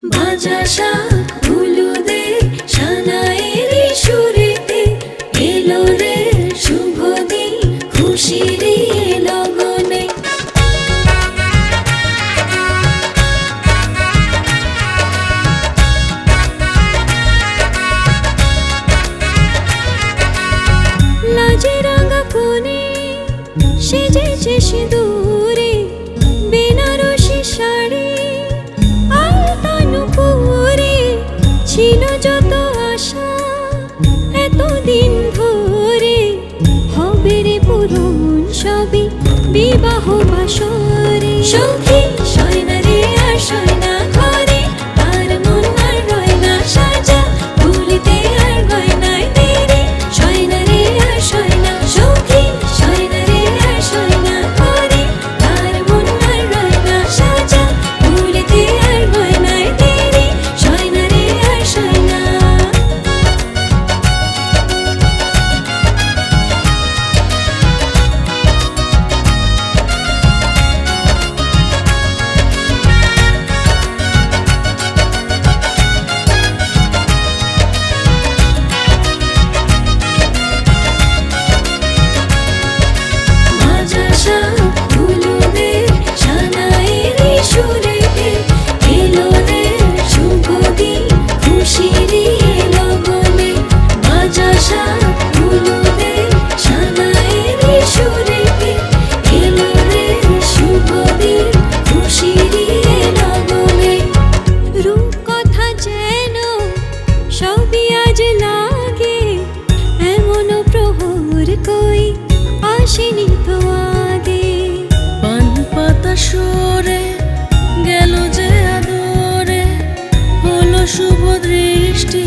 বাজাসা হলুদে সানাইয়ের সুরেতে এলো রে শুভ দিন খুশির লগনে। লাজে রাঙা কোণে সেজেছে সিঁদুরে বেনারসি শাড়ি ছিল যত আশা এতদিন ধরে হবে রে পূরণ সবই বিবাহ বাসরে। সখী সয়না রে আর সয়না ঘরে তার মন আর রয় না সাজা ভুলিতে আর গয়নায় দেরি। সয়না রে আর সয়না সখী সয়না রে আর সয়না ঘরে তার মন আর রয় না সাজা ভুলিতে আর গয়নায় দেরি। সয়না রে আর সয়না আসেনি তো আগে। পান পাতা সরে গেল যে আদরে হলো শুভ দৃষ্টি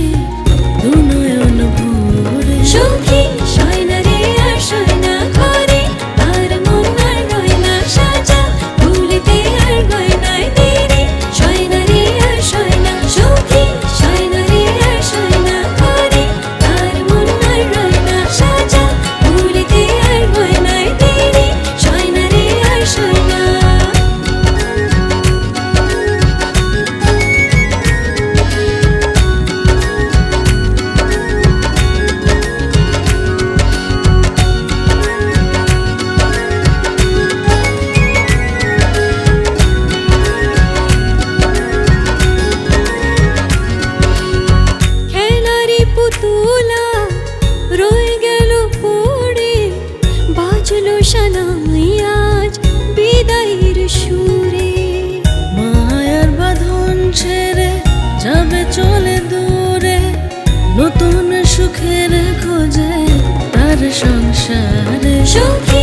দুনয়ন ভরে। সখী সয়না রে আর সয়না ঘরে তার মন আর রয় না সাজা ভুলিতে আর গয়নায় দেরি। সয়না রে আর সয়না সখী সয়না রে আর সয়না ঘরে তার মন আর রয় না সাজা ভুলিতে আর গয়নায় দেরি। সয়না রে আর সয়না পুতুলা রয়ে গেল পড়ে বাজলো সানাই আজ বিদায়ের সুরে। মায়ার বাঁধন ছেড়ে যাবে চলে দূরে নতুন সুখের খোঁজে তার সংসারে। সখী